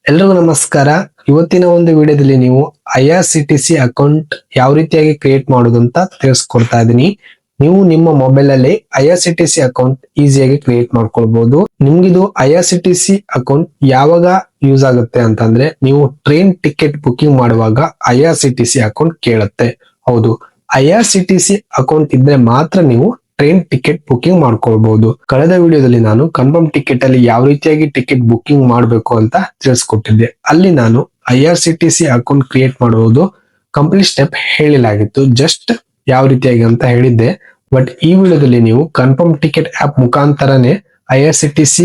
ಎಲ್ರಿಗೂ ನಮಸ್ಕಾರ. ಇವತ್ತಿನ ಒಂದು ವಿಡಿಯೋದಲ್ಲಿ ನೀವು IRCTC ಅಕೌಂಟ್ ಯಾವ ರೀತಿಯಾಗಿ ಕ್ರಿಯೇಟ್ ಮಾಡೋದು ಅಂತ ತಿಳಿಸ್ಕೊಡ್ತಾ ಇದೀನಿ. ನೀವು ನಿಮ್ಮ ಮೊಬೈಲ್ ಅಲ್ಲಿ IRCTC ಅಕೌಂಟ್ ಈಸಿಯಾಗಿ ಕ್ರಿಯೇಟ್ ಮಾಡ್ಕೊಳ್ಬಹುದು. ನಿಮ್ಗಿದು IRCTC ಅಕೌಂಟ್ ಯಾವಾಗ ಯೂಸ್ ಆಗುತ್ತೆ ಅಂತಂದ್ರೆ, ನೀವು ಟ್ರೈನ್ ಟಿಕೆಟ್ ಬುಕಿಂಗ್ ಮಾಡುವಾಗ IRCTC ಅಕೌಂಟ್ ಕೇಳುತ್ತೆ. ಹೌದು, IRCTC ಅಕೌಂಟ್ ಇದ್ರೆ ಮಾತ್ರ ನೀವು ಟ್ರೈನ್ ಟಿಕೆಟ್ ಬುಕಿಂಗ್ ಮಾಡ್ಕೊಳ್ಬಹುದು. ಕಳೆದ ವಿಡಿಯೋದಲ್ಲಿ ನಾನು ಕನ್ಫರ್ಮ್ ಟಿಕೆಟ್ ಅಲ್ಲಿ ಯಾವ ರೀತಿಯಾಗಿ ಟಿಕೆಟ್ ಬುಕಿಂಗ್ ಮಾಡಬೇಕು ಅಂತ ತಿಳಿಸ್ಕೊಟ್ಟಿದ್ದೆ. ಅಲ್ಲಿ ನಾನು IRCTC ಅಕೌಂಟ್ ಕ್ರಿಯೇಟ್ ಮಾಡುವುದು ಕಂಪ್ಲೀಟ್ ಸ್ಟೆಪ್ ಹೇಳಿಲಾಗಿತ್ತು, ಜಸ್ಟ್ ಯಾವ ರೀತಿಯಾಗಿ ಅಂತ ಹೇಳಿದ್ದೆ. ಬಟ್ ಈ ವಿಡಿಯೋದಲ್ಲಿ ನೀವು ಕನ್ಫರ್ಮ್ ಟಿಕೆಟ್ ಆಪ್ ಮುಖಾಂತರನೇ IRCTC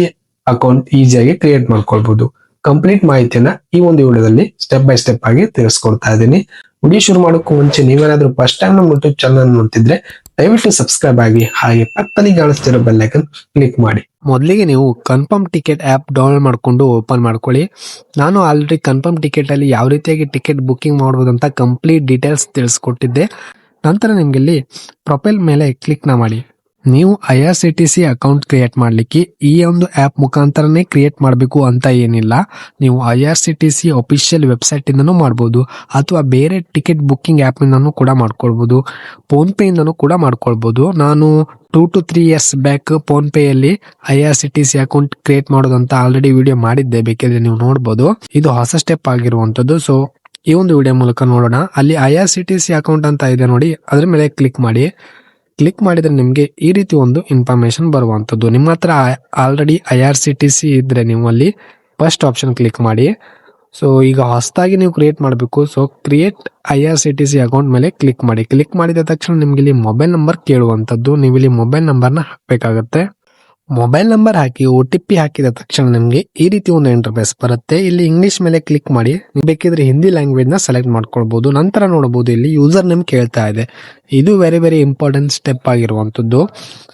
ಅಕೌಂಟ್ ಈಸಿಯಾಗಿ ಕ್ರಿಯೇಟ್ ಮಾಡ್ಕೊಳ್ಬಹುದು. ಕಂಪ್ಲೀಟ್ ಮಾಹಿತಿಯನ್ನ ಈ ಒಂದು ವಿಡಿಯೋದಲ್ಲಿ ಸ್ಟೆಪ್ ಬೈ ಸ್ಟೆಪ್ ಆಗಿ ತಿಳಿಸ್ಕೊಡ್ತಾ ಇದ್ದೀನಿ. ವಿಡಿಯೋ ಶುರು ಮಾಡೋಕ್ಕೂ ಮುಂಚೆ ನೀವೇನಾದ್ರೂ ಫಸ್ಟ್ ಟೈಮ್ ನಮ್ಮ ಯೂಟ್ಯೂಬ್ ಚಾನಲ್ ನೋಡ್ತಿದ್ರೆ ದಯವಿಟ್ಟು ಸಬ್ಸ್ಕ್ರೈಬ್ ಆಗಿ, ಹಾಗೆ ಪಕ್ಕದಲ್ಲಿ ಕಾಣಿಸ್ತಿರೋ ಬೆಲ್ ಐಕನ್ ಕ್ಲಿಕ್ ಮಾಡಿ. ಮೊದಲಿಗೆ ನೀವು ಕನ್ಫರ್ಮ್ ಟಿಕೆಟ್ ಆಪ್ ಡೌನ್ಲೋಡ್ ಮಾಡ್ಕೊಂಡು ಓಪನ್ ಮಾಡ್ಕೊಳ್ಳಿ. ನಾನು ಆಲ್ರೆಡಿ ಕನ್ಫರ್ಮ್ ಟಿಕೆಟ್ ಅಲ್ಲಿ ಯಾವ ರೀತಿಯಾಗಿ ಟಿಕೆಟ್ ಬುಕಿಂಗ್ ಮಾಡಬಹುದು ಅಂತ ಕಂಪ್ಲೀಟ್ ಡೀಟೇಲ್ಸ್ ತಿಳಿಸ್ಕೊಟ್ಟಿದ್ದೆ. ನಂತರ ನಿಮ್ಗೆ ಇಲ್ಲಿ ಪ್ರೊಫೈಲ್ ಮೇಲೆ ಕ್ಲಿಕ್ ಮಾಡಿ. ನೀವು IRCTC ಅಕೌಂಟ್ ಕ್ರಿಯೇಟ್ ಮಾಡ್ಲಿಕ್ಕೆ ಈ ಒಂದು ಆಪ್ ಮುಖಾಂತರನೇ ಕ್ರಿಯೇಟ್ ಮಾಡಬೇಕು ಅಂತ ಏನಿಲ್ಲ. ನೀವು IRCTC ಅಫಿಷಿಯಲ್ ವೆಬ್ಸೈಟ್ ಇಂದನೂ ಮಾಡಬಹುದು, ಅಥವಾ ಬೇರೆ ಟಿಕೆಟ್ ಬುಕಿಂಗ್ ಆಪ್ ಇಂದನೂ ಕೂಡ ಮಾಡ್ಕೊಳ್ಬಹುದು, ಫೋನ್ ಪೇ ಇಂದನೂ ಕೂಡ ಮಾಡ್ಕೊಳ್ಬಹುದು. ನಾನು 2 to 3 years back phone pay ಅಲ್ಲಿ IRCTC ಅಕೌಂಟ್ ಕ್ರಿಯೇಟ್ ಮಾಡೋದಂತ ಆಲ್ರೆಡಿ ವಿಡಿಯೋ ಮಾಡಿದ್ದೆ, ಬೇಕಿದ್ರೆ ನೀವು ನೋಡಬಹುದು. ಇದು ಹೊಸ ಸ್ಟೆಪ್ ಆಗಿರುವಂತದ್ದು. ಸೊ ಈ ಒಂದು ವಿಡಿಯೋ ಮೂಲಕ ನೋಡೋಣ. ಅಲ್ಲಿ IRCTC ಅಕೌಂಟ್ ಅಂತ ಇದೆ ನೋಡಿ, ಅದ್ರ ಮೇಲೆ ಕ್ಲಿಕ್ ಮಾಡಿ. ಕ್ಲಿಕ್ ಮಾಡಿದ್ರೆ ನಿಮ್ಗೆ ಈ ರೀತಿ ಒಂದು ಇನ್ಫಾರ್ಮೇಶನ್ ಬರುವಂತದ್ದು. ನಿಮ್ಮ ಹತ್ರ ಆಲ್ರೆಡಿ IRCTC ಇದ್ರೆ ನೀವು ಅಲ್ಲಿ ಫಸ್ಟ್ ಆಪ್ಷನ್ ಕ್ಲಿಕ್ ಮಾಡಿ. ಸೊ ಈಗ ಹೊಸದಾಗಿ ನೀವು ಕ್ರಿಯೇಟ್ ಮಾಡಬೇಕು. ಸೊ ಕ್ರಿಯೇಟ್ IRCTC ಅಕೌಂಟ್ ಮೇಲೆ ಕ್ಲಿಕ್ ಮಾಡಿ. ಕ್ಲಿಕ್ ಮಾಡಿದ ತಕ್ಷಣ ನಿಮ್ಗೆ ಇಲ್ಲಿ ಮೊಬೈಲ್ ನಂಬರ್ ಕೇಳುವಂತದ್ದು. ನೀವು ಇಲ್ಲಿ ಮೊಬೈಲ್ ನಂಬರ್ನ ಹಾಕ್ಬೇಕಾಗತ್ತೆ. ಮೊಬೈಲ್ ನಂಬರ್ ಹಾಕಿ OTP ಹಾಕಿದ ತಕ್ಷಣ ನಿಮ್ಗೆ ಈ ರೀತಿ ಒಂದು ಇಂಟರ್ಫೇಸ್ ಬರುತ್ತೆ. ಇಲ್ಲಿ ಇಂಗ್ಲಿಷ್ ಮೇಲೆ ಕ್ಲಿಕ್ ಮಾಡಿ. ನೀವು ಬೇಕಿದ್ರೆ ಹಿಂದಿ ಲ್ಯಾಂಗ್ವೇಜ್ ನ ಸೆಲೆಕ್ಟ್ ಮಾಡ್ಕೊಳ್ಬಹುದು. ನಂತರ ನೋಡಬಹುದು ಇಲ್ಲಿ ಯೂಸರ್ ನೇಮ್ ಕೇಳ್ತಾ ಇದೆ. ಇದು ವೆರಿ ವೆರಿ ಇಂಪಾರ್ಟೆಂಟ್ ಸ್ಟೆಪ್ ಆಗಿರುವಂತದ್ದು.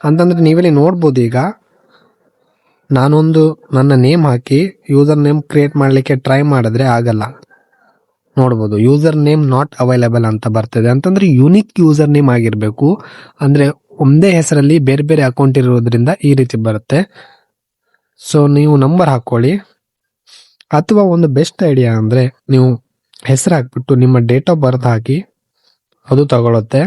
ಅಂತಂದ್ರೆ ನೀವಿಲ್ಲಿ ನೋಡಬಹುದು, ಈಗ ನಾನೊಂದು ನನ್ನ ನೇಮ್ ಹಾಕಿ ಯೂಸರ್ ನೇಮ್ ಕ್ರಿಯೇಟ್ ಮಾಡ್ಲಿಕ್ಕೆ ಟ್ರೈ ಮಾಡಿದ್ರೆ ಆಗಲ್ಲ. ನೋಡಬಹುದು ಯೂಸರ್ ನೇಮ್ ನಾಟ್ ಅವೈಲೇಬಲ್ ಅಂತ ಬರ್ತದೆ. ಅಂತಂದ್ರೆ ಯೂನಿಕ್ ಯೂಸರ್ ನೇಮ್ ಆಗಿರ್ಬೇಕು. ಅಂದ್ರೆ ಒಂದೇ ಹೆಸರಲ್ಲಿ ಬೇರೆ ಬೇರೆ ಅಕೌಂಟ್ ಇರೋದ್ರಿಂದ ಈ ರೀತಿ ಬರುತ್ತೆ. ಸೊ ನೀವು ನಂಬರ್ ಹಾಕೊಳ್ಳಿ, ಅಥವಾ ಒಂದು ಬೆಸ್ಟ್ ಐಡಿಯಾ ಅಂದ್ರೆ ನೀವು ಹೆಸರು ಹಾಕ್ಬಿಟ್ಟು ನಿಮ್ಮ ಡೇಟ್ ಆಫ್ ಬರ್ತ್ ಹಾಕಿ, ಅದು ತಗೊಳುತ್ತೆ.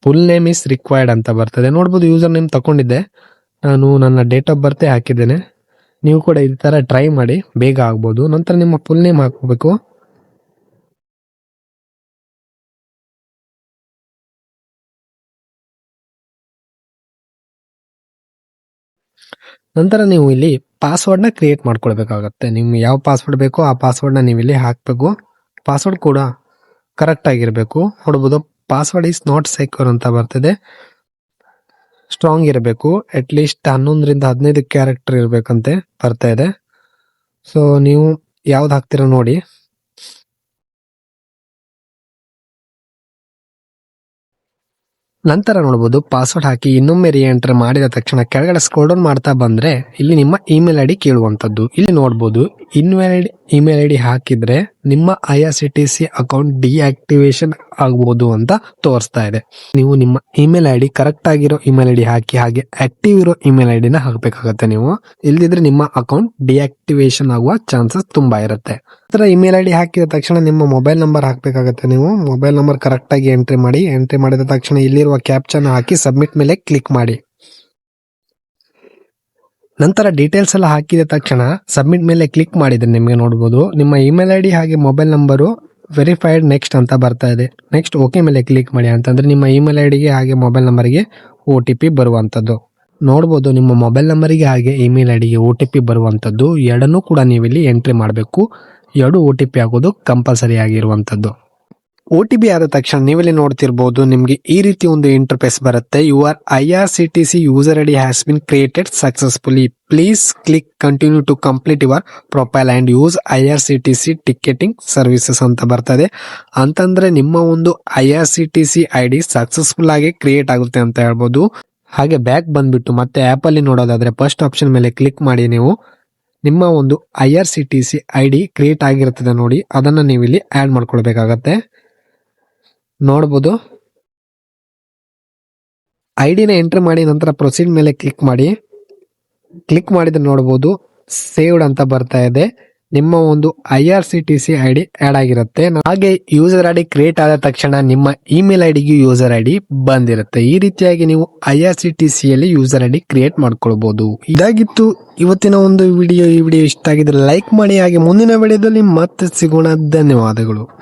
ಫುಲ್ ನೇಮ್ ಇಸ್ ರಿಕ್ವೈರ್ಡ್ ಅಂತ ಬರ್ತದೆ. ನೋಡ್ಬೋದು ಯೂಸರ್ ನೇಮ್ ತಗೊಂಡಿದ್ದೆ, ನಾನು ನನ್ನ ಡೇಟ್ ಆಫ್ ಬರ್ತ್ ಹಾಕಿದ್ದೇನೆ. ನೀವು ಕೂಡ ಈ ತರ ಟ್ರೈ ಮಾಡಿ, ಬೇಗ ಆಗ್ಬೋದು. ನಂತರ ನಿಮ್ಮ ಫುಲ್ ನೇಮ್ ಹಾಕಬೇಕು. ನಂತರ ನೀವು ಇಲ್ಲಿ ಪಾಸ್ವರ್ಡ್ ನ ಕ್ರಿಯೇಟ್ ಮಾಡ್ಕೊಳ್ಬೇಕಾಗತ್ತೆ. ನಿಮ್ಗೆ ಯಾವ ಪಾಸ್ವರ್ಡ್ ಬೇಕೋ ಆ ಪಾಸ್ವರ್ಡ್ ನ ನೀವು ಇಲ್ಲಿ ಹಾಕ್ಬೇಕು. ಪಾಸ್ವರ್ಡ್ ಕೂಡ ಕರೆಕ್ಟ್ ಆಗಿರ್ಬೇಕು. ನೋಡಬಹುದು ಪಾಸ್ವರ್ಡ್ ಇಸ್ ನಾಟ್ ಸೆಕ್ಯೂರ್ ಅಂತ ಬರ್ತದೆ. ಸ್ಟ್ರಾಂಗ್ ಇರಬೇಕು, ಅಟ್ ಲೀಸ್ಟ್ 11 ರಿಂದ 15 ಕ್ಯಾರೆಕ್ಟರ್ ಇರ್ಬೇಕಂತೆ ಬರ್ತಾ ಇದೆ. ಸೊ ನೀವು ಯಾವ್ದು ಹಾಕ್ತೀರಾ ನೋಡಿ. ನಂತರ ನೋಡಬಹುದು ಪಾಸ್ವರ್ಡ್ ಹಾಕಿ ಇನ್ನೊಮ್ಮೆ ಎಂಟರ್ ಮಾಡಿದ ತಕ್ಷಣ ಕೆಳಗಡೆ ಸ್ಕ್ರೋಲ್ ಡೌನ್ ಮಾಡ್ತಾ ಬಂದ್ರೆ ಇಲ್ಲಿ ನಿಮ್ಮ ಇಮೇಲ್ ಐಡಿ ಕೇಳುವಂತದ್ದು. ಇಲ್ಲಿ ನೋಡಬಹುದು ಇನ್ವ್ಯಾಲಿಡ್ ಇಮೇಲ್ ಐಡಿ ಹಾಕಿದ್ರೆ ನಿಮ್ಮ IRCTC ಅಕೌಂಟ್ ಡಿಆಕ್ಟಿವೇಶನ್ ಆಗಬಹುದು ಅಂತ ತೋರಿಸ್ತಾ ಇದೆ. ನೀವು ನಿಮ್ಮ ಇಮೇಲ್ ಐಡಿ ಕರೆಕ್ಟ್ ಆಗಿರೋ ಇಮೇಲ್ ಐಡಿ ಹಾಕಿ, ಹಾಗೆ ಆಕ್ಟಿವ್ ಇರೋ ಇಮೇಲ್ ಐಡಿನ ಹಾಕಬೇಕಾಗತ್ತೆ. ನೀವು ಇಲ್ದಿದ್ರೆ ನಿಮ್ಮ ಅಕೌಂಟ್ ಡಿಆಕ್ಟಿವೇಶನ್ ಆಗುವ ಚಾನ್ಸಸ್ ತುಂಬಾ ಇರುತ್ತೆ. ಇಮೇಲ್ ಐಡಿ ಹಾಕಿದ ತಕ್ಷಣ ನಿಮ್ಮ ಮೊಬೈಲ್ ನಂಬರ್ ಹಾಕಬೇಕಾಗತ್ತೆ. ನೀವು ಮೊಬೈಲ್ ನಂಬರ್ ಕರೆಕ್ಟ್ ಆಗಿ ಎಂಟ್ರಿ ಮಾಡಿ. ಎಂಟ್ರಿ ಮಾಡಿದ ತಕ್ಷಣ ಇಲ್ಲಿರುವ ಕ್ಯಾಪ್ಚನ್ ಹಾಕಿ ಸಬ್ಮಿಟ್ ಮೇಲೆ ಕ್ಲಿಕ್ ಮಾಡಿ. ನಂತರ ಡೀಟೇಲ್ಸ್ ಎಲ್ಲ ಹಾಕಿದ ತಕ್ಷಣ ಸಬ್ಮಿಟ್ ಮೇಲೆ ಕ್ಲಿಕ್ ಮಾಡಿದ್ರೆ ನಿಮಗೆ ನೋಡಬಹುದು ನಿಮ್ಮ ಇಮೇಲ್ ಐಡಿ ಹಾಗೆ ಮೊಬೈಲ್ ನಂಬರು ವೆರಿಫೈಡ್ ನೆಕ್ಸ್ಟ್ ಅಂತ ಬರ್ತಾ ಇದೆ. ನೆಕ್ಸ್ಟ್ ಓಕೆ ಮೇಲೆ ಕ್ಲಿಕ್ ಮಾಡಿ. ಅಂತಂದ್ರೆ ನಿಮ್ಮ ಇಮೇಲ್ ಐಡಿಗೆ ಹಾಗೆ ಮೊಬೈಲ್ ನಂಬರ್ಗೆ OTP ಬರುವಂತದ್ದು. ನೋಡಬಹುದು ನಿಮ್ಮ ಮೊಬೈಲ್ ನಂಬರ್ಗೆ ಹಾಗೆ ಇಮೇಲ್ ಐಡಿಗೆ OTP ಬರುವಂತದ್ದು. ಎರಡನ್ನೂ ಕೂಡ ನೀವಿಲ್ಲಿ ಎಂಟ್ರಿ ಮಾಡಬೇಕು. 2 OTP ಆಗೋದು ಕಂಪಲ್ಸರಿ ಆಗಿರುವಂತದ್ದು. OTP ಆದ ತಕ್ಷಣ ನೀವಿಲ್ಲಿ ನೋಡ್ತಿರ್ಬಹುದು ನಿಮ್ಗೆ ಈ ರೀತಿ ಒಂದು ಇಂಟರ್ಫೇಸ್ ಬರುತ್ತೆ. Your IRCTC user ID has been created successfully. Please click continue to complete your profile and use IRCTC ticketing services ಅಂತ ಬರ್ತದೆ. ಅಂತಂದ್ರೆ ನಿಮ್ಮ ಒಂದು IRCTC ID ಸಕ್ಸಸ್ಫುಲ್ ಆಗಿ ಕ್ರಿಯೇಟ್ ಆಗುತ್ತೆ ಅಂತ ಹೇಳ್ಬೋದು. ಹಾಗೆ ಬ್ಯಾಕ್ ಬಂದ್ಬಿಟ್ಟು ಮತ್ತೆ ಆಪ್ ಅಲ್ಲಿ ನೋಡೋದಾದ್ರೆ ಫಸ್ಟ್ ಆಪ್ಷನ್ ಮೇಲೆ ಕ್ಲಿಕ್ ಮಾಡಿ. ನೀವು ನಿಮ್ಮ ಒಂದು IRCTC ID ಕ್ರಿಯೇಟ್ ಆಗಿರ್ತದೆ ನೋಡಿ, ಅದನ್ನ ನೀವು ಇಲ್ಲಿ ಆಡ್ ಮಾಡ್ಕೊಳ್ಬೇಕಾಗತ್ತೆ. ನೋಡಬಹುದು ಐಡಿನ ಎಂಟರ್ ಮಾಡಿ. ನಂತರ ಪ್ರೊಸೀಡ್ ಮೇಲೆ ಕ್ಲಿಕ್ ಮಾಡಿ. ಕ್ಲಿಕ್ ಮಾಡಿದ್ರೆ ನೋಡಬಹುದು ಸೇವ್ಡ್ ಅಂತ ಬರ್ತಾ ಇದೆ. ನಿಮ್ಮ ಒಂದು IRCTC ID ಆಡ್ ಆಗಿರುತ್ತೆ. ಹಾಗೆ ಯೂಸರ್ ID ಕ್ರಿಯೇಟ್ ಆದ ತಕ್ಷಣ ನಿಮ್ಮ ಇಮೇಲ್ ಐಡಿಗೆ ಯೂಸರ್ ID ಬಂದಿರುತ್ತೆ. ಈ ರೀತಿಯಾಗಿ ನೀವು IRCTC ಯಲ್ಲಿ ಯೂಸರ್ ID ಕ್ರಿಯೇಟ್ ಮಾಡ್ಕೊಳ್ಬಹುದು. ಇದಾಗಿತ್ತು ಇವತ್ತಿನ ಒಂದು ವಿಡಿಯೋ. ಈ ವಿಡಿಯೋ ಇಷ್ಟ ಆಗಿದ್ರೆ ಲೈಕ್ ಮಾಡಿ, ಹಾಗೆ ಮುಂದಿನ ವಿಡಿಯೋದಲ್ಲಿ ಮತ್ತೆ ಸಿಗೋಣ. ಧನ್ಯವಾದಗಳು.